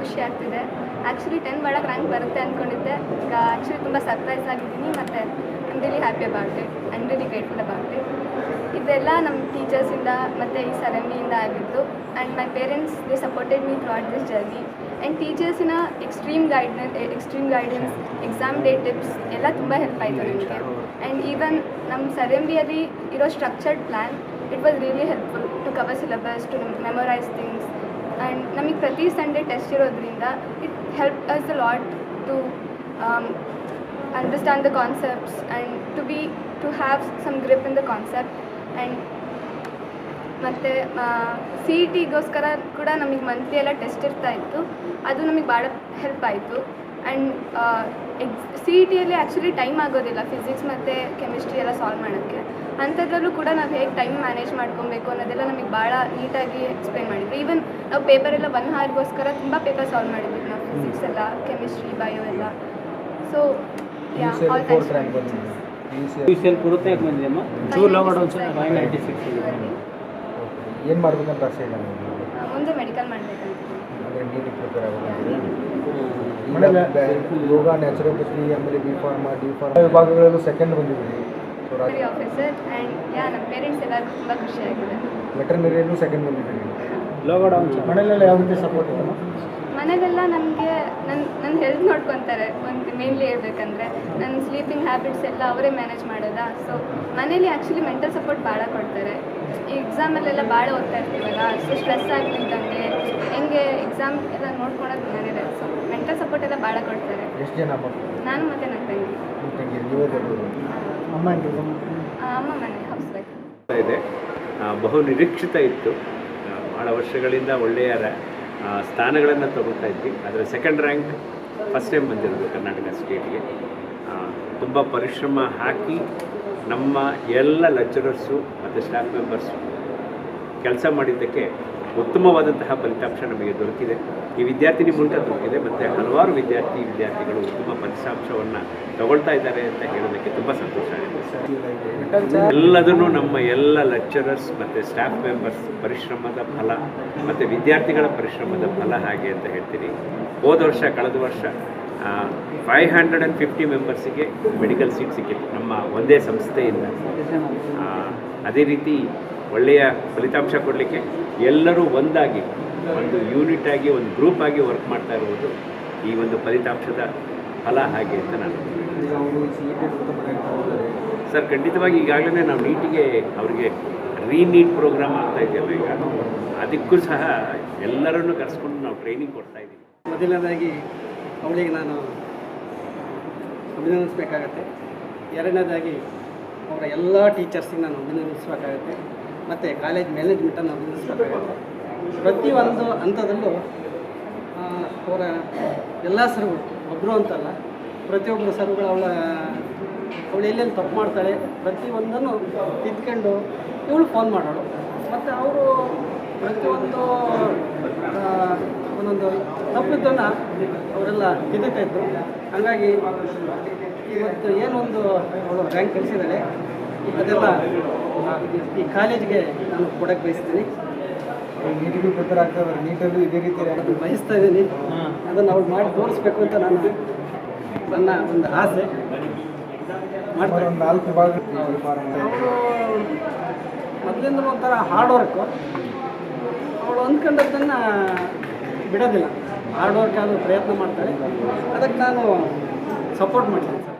ಖುಷಿ ಆಗ್ತಿದೆ. ಆ್ಯಕ್ಚುಲಿ 10 ಒಳಗೆ ರ್ಯಾಂಕ್ ಬರುತ್ತೆ ಅಂದ್ಕೊಂಡಿದ್ದೆ. ಈಗ ಆ್ಯಕ್ಚುಲಿ ತುಂಬ ಸರ್ಪ್ರೈಸ್ ಆಗಿದ್ದೀನಿ ಮತ್ತು I am really happy about it. I am really grateful about it. ಇದೆಲ್ಲ ನಮ್ಮ ಟೀಚರ್ಸಿಂದ ಮತ್ತು ಈ ಸರಣಿಯಿಂದ ಆಗಿದ್ದು. And my parents they supported me throughout this journey. And ಟೀಚರ್ಸಿನ extreme guidance, exam day tips ಎಲ್ಲ ತುಂಬ ಹೆಲ್ಪ್ ಆಯಿತು ನನಗೆ. ಆ್ಯಂಡ್ ಈವನ್ ನಮ್ಮ ಸೆರೆಂಬಿಯಲ್ಲಿ ಇರೋ structured plan it was really helpful to cover syllabus, to memorize things. And ನಮಗೆ ಪ್ರತಿ ಸಂಡೇ ಟೆಸ್ಟ್ ಇರೋದ್ರಿಂದ it help us a lot to understand the concepts and to have some grip in the concept. And ಮತ್ತು C E ಟಿಗೋಸ್ಕರ ಕೂಡ ನಮಗೆ monthly ಎಲ್ಲ test ಇರ್ತಾ ಇತ್ತು. ಅದು ನಮಗೆ ಭಾಳ ಹೆಲ್ಪ್ ಆಯಿತು. ಆ್ಯಂಡ್ ಸಿ ಇ ಟಿಯಲ್ಲಿ ಆ್ಯಕ್ಚುಲಿ ಟೈಮ್ ಆಗೋದಿಲ್ಲ ಫಿಸಿಕ್ಸ್ ಮತ್ತು ಕೆಮಿಸ್ಟ್ರಿ ಎಲ್ಲ ಸಾಲ್ವ್ ಮಾಡೋಕ್ಕೆ. ಅಂಥದ್ರಲ್ಲೂ ಕೂಡ ನಾವು ಹೇಗೆ ಟೈಮ್ ಮ್ಯಾನೇಜ್ ಮಾಡ್ಕೊಬೇಕು ಅನ್ನೋದೆಲ್ಲ ನಮಗೆ ಭಾಳ ನೀಟಾಗಿ ಎಕ್ಸ್ಪ್ಲೈನ್ ಮಾಡಿದ್ರು. ಈವನ್ ನಾವು ಪೇಪರೆಲ್ಲ 1 ಅವರ್ಗೋಸ್ಕರ ತುಂಬ ಪೇಪರ್ ಸಾಲ್ವ್ ಮಾಡಿದ್ವಿ ನಾವು, ಫಿಸಿಕ್ಸ್ ಎಲ್ಲ, ಕೆಮಿಸ್ಟ್ರಿ, ಬಯೋ ಎಲ್ಲ. ಸೊ ಏನು ಮಾಡ್ಬೇಕಂತ ಆಸೆ ಇಲ್ಲ ಮುಂದೆ ಮೆಡಿಕಲ್ ಮಾಡಬೇಕಂತ. ಯೋಗ, ನ್ಯಾಚುರೋಪತಿ, ಆಮೇಲೆ ಡಿ.ಫಾರ್ಮಾ ವಿಭಾಗಗಳಲ್ಲೂ ಸೆಕೆಂಡ್ ಬಂದಿದ್ದೀವಿ. ಆಫೀಸರ್ ಆ್ಯಂಡ್ ನಮ್ಮ ಪೇರೆಂಟ್ಸ್ ಎಲ್ಲರಿಗೂ ತುಂಬ ಖುಷಿಯಾಗಿದೆ. ವೆಟರ್ನರಿಯಲ್ಲೂ ಸೆಕೆಂಡ್ ಬಂದಿದ್ದೀವಿ. ಮನೆಯಲ್ಲೆಲ್ಲ ಯಾವ ರೀತಿ ಸಪೋರ್ಟ್ ಇದೆ? ಮನೆಯಲ್ಲೆಲ್ಲ ನನಗೆ ನನ್ನ ಹೆಲ್ತ್ ನೋಡ್ಕೊತಾರೆ. ಒಂದು ಮೇನ್ಲಿ ಹೇಳ್ಬೇಕಂದ್ರೆ ನನ್ನ ಸ್ಲೀಪಿಂಗ್ ಹ್ಯಾಬಿಟ್ಸ್ ಎಲ್ಲ ಅವರೇ ಮ್ಯಾನೇಜ್ ಮಾಡೋದಾ. ಸೊ ಮನೇಲಿ ಆ್ಯಕ್ಚುಲಿ ಮೆಂಟಲ್ ಸಪೋರ್ಟ್ ಭಾಳ ಕೊಡ್ತಾರೆ. ಈ ಎಕ್ಸಾಮಲ್ಲೆಲ್ಲ ಭಾಳ ಓದ್ತಾ ಇರ್ತೀವಲ್ಲ, ಸೊ ಸ್ಟ್ರೆಸ್ ಆಗ್ತಿದ್ದಂಗೆ ಹೆಂಗೆ ಎಕ್ಸಾಮ್ ಎಲ್ಲ ನೋಡ್ಕೊಳೋದು ಮನೇಲೆ. ಸೊ ಮೆಂಟಲ್ ಸಪೋರ್ಟ್ ಎಲ್ಲ ಭಾಳ ಕೊಡ್ತಾರೆ. ಎಷ್ಟು ಜನ ನಾನು ಮತ್ತು ನನ್ನ ತಂಗಿ. ಅಮ್ಮ ಮನೆ ಹೌಸ್ ವೈಫ್ ಇದೆ. ಬಹು ನಿರೀಕ್ಷಿತ ಇತ್ತು. ಭಾಳ ವರ್ಷಗಳಿಂದ ಒಳ್ಳೆಯ ಸ್ಥಾನಗಳನ್ನು ತಗೊಳ್ತಾ ಇದ್ವಿ. ಅದರ ಸೆಕೆಂಡ್ ರ್ಯಾಂಕ್ ಫಸ್ಟ್ ಟೈಮ್ ಬಂದಿರೋದು ಕರ್ನಾಟಕ ಸ್ಟೇಟ್ಗೆ. ತುಂಬ ಪರಿಶ್ರಮ ಹಾಕಿ ನಮ್ಮ ಎಲ್ಲ ಲೆಕ್ಚರರ್ಸು ಮತ್ತು ಸ್ಟಾಫ್ ಮೆಂಬರ್ಸು ಕೆಲಸ ಮಾಡಿದ್ದಕ್ಕೆ ಉತ್ತಮವಾದಂತಹ ಫಲಿತಾಂಶ ನಮಗೆ ದೊರಕಿದೆ. ಈ ವಿದ್ಯಾರ್ಥಿನಿ ಮೂಲಕ ದೊರಕಿದೆ ಮತ್ತು ಹಲವಾರು ವಿದ್ಯಾರ್ಥಿಗಳು ಉತ್ತಮ ಫಲಿತಾಂಶವನ್ನು ತಗೊಳ್ತಾ ಇದ್ದಾರೆ ಅಂತ ಹೇಳೋದಕ್ಕೆ ತುಂಬ ಸಂತೋಷ ಆಗಿದೆ. ಎಲ್ಲದನ್ನು ನಮ್ಮ ಎಲ್ಲ ಲೆಕ್ಚರರ್ಸ್ ಮತ್ತು ಸ್ಟಾಫ್ ಮೆಂಬರ್ಸ್ ಪರಿಶ್ರಮದ ಫಲ ಮತ್ತು ವಿದ್ಯಾರ್ಥಿಗಳ ಪರಿಶ್ರಮದ ಫಲ ಹಾಗೆ ಅಂತ ಹೇಳ್ತೀನಿ. ಕಳೆದ ವರ್ಷ 550 ಮೆಂಬರ್ಸಿಗೆ ಮೆಡಿಕಲ್ ಸೀಟ್ ಸಿಕ್ಕಿತ್ತು ನಮ್ಮ ಒಂದೇ ಸಂಸ್ಥೆಯಿಂದ. ಅದೇ ರೀತಿ ಒಳ್ಳೆಯ ಫಲಿತಾಂಶ ಕೊಡಲಿಕ್ಕೆ ಎಲ್ಲರೂ ಒಂದಾಗಿ, ಒಂದು ಯೂನಿಟ್ ಆಗಿ, ಒಂದು ಗ್ರೂಪ್ ಆಗಿ ವರ್ಕ್ ಮಾಡ್ತಾ ಇರುವುದು ಈ ಒಂದು ಫಲಿತಾಂಶದ ಫಲ ಹಾಗೆ ಅಂತ ನಾನು ಸರ್ ಖಂಡಿತವಾಗಿ ಈಗಾಗಲೇ ನಾವು ನೀಟಿಗೆ ಅವರಿಗೆ ರೀನೀಟ್ ಪ್ರೋಗ್ರಾಮ್ ಆಗ್ತಾ ಇದೆಯಲ್ಲ, ಈಗ ಅದಕ್ಕೂ ಸಹ ಎಲ್ಲರನ್ನು ಕರೆಸ್ಕೊಂಡು ನಾವು ಟ್ರೈನಿಂಗ್ ಕೊಡ್ತಾ ಇದ್ದೀವಿ. ಮೊದಲನೇದಾಗಿ ಅವಳಿಗೆ ನಾನು ಅಭಿನಂದಿಸಬೇಕಾಗತ್ತೆ. ಎರಡನೇದಾಗಿ ಅವರ ಎಲ್ಲ ಟೀಚರ್ಸಿಗೆ ನಾನು ಅಭಿನಂದಿಸಬೇಕಾಗತ್ತೆ. ಮತ್ತು ಕಾಲೇಜ್ ಮ್ಯಾನೇಜ್ಮೆಂಟನ್ನು ಅಭಿನಂದಿಸಬೇಕಾಗತ್ತೆ. ಪ್ರತಿಯೊಂದು ಹಂತದಲ್ಲೂ ಅವರ ಎಲ್ಲ ಸರ್ಗಳು ಒಬ್ಬರು ಅಂತಲ್ಲ, ಪ್ರತಿಯೊಬ್ಬರು ಸರ್ಗಳು ಅವಳು ಎಲ್ಲೆಲ್ಲಿ ತಪ್ಪು ಮಾಡ್ತಾಳೆ ಪ್ರತಿಯೊಂದನ್ನು ತಿದ್ಕೊಂಡು ಇವಳು ಫೋನ್ ಮಾಡೋಳು. ಮತ್ತು ಅವರು ಪ್ರತಿಯೊಂದು ಒಂದೊಂದು ತಪ್ಪಿದ್ದನ್ನು ಅವರೆಲ್ಲ ತಿದ್ದುತ್ತಾ ಇದ್ದರು. ಹಾಗಾಗಿ ಇವತ್ತು ಏನೊಂದು ಅವಳು ರ್ಯಾಂಕ್ ಕಳಿಸಿದ್ದಾಳೆ ಅದೆಲ್ಲ ಈ ಕಾಲೇಜಿಗೆ ನಾನು ಕೊಡೋಕ್ಕೆ ಬಯಸ್ತೀನಿ. ನೀಟಿಗೂ ಪ್ರಿಪೇರ್ ಆಗ್ತದೆ, ನೀಟಲ್ಲೂ ಇದೇ ರೀತಿ ರ್ಯಾಂಕ್ ಬಯಸ್ತಾ ಇದ್ದೀನಿ. ಅದನ್ನು ಅವ್ಳು ಮಾಡಿ ತೋರಿಸ್ಬೇಕು ಅಂತ ನನ್ನ ಒಂದು ಆಸೆ. ಮಾಡ್ತಾರೆ. ಒಂದು 4 ವಿಭಾಗ ಅವರು ಮೊದಲಿಂದ ಒಂಥರ ಹಾರ್ಡ್ ವರ್ಕು. ಅವಳು ಅಂದ್ಕೊಂಡದ್ದನ್ನು ಬಿಡೋದಿಲ್ಲ. ಹಾರ್ಡ್ ವರ್ಕ್ ಆದರೂ ಪ್ರಯತ್ನ ಮಾಡ್ತಾಳೆ. ಅದಕ್ಕೆ ನಾನು ಸಪೋರ್ಟ್ ಮಾಡ್ತೀನಿ ಸರ್.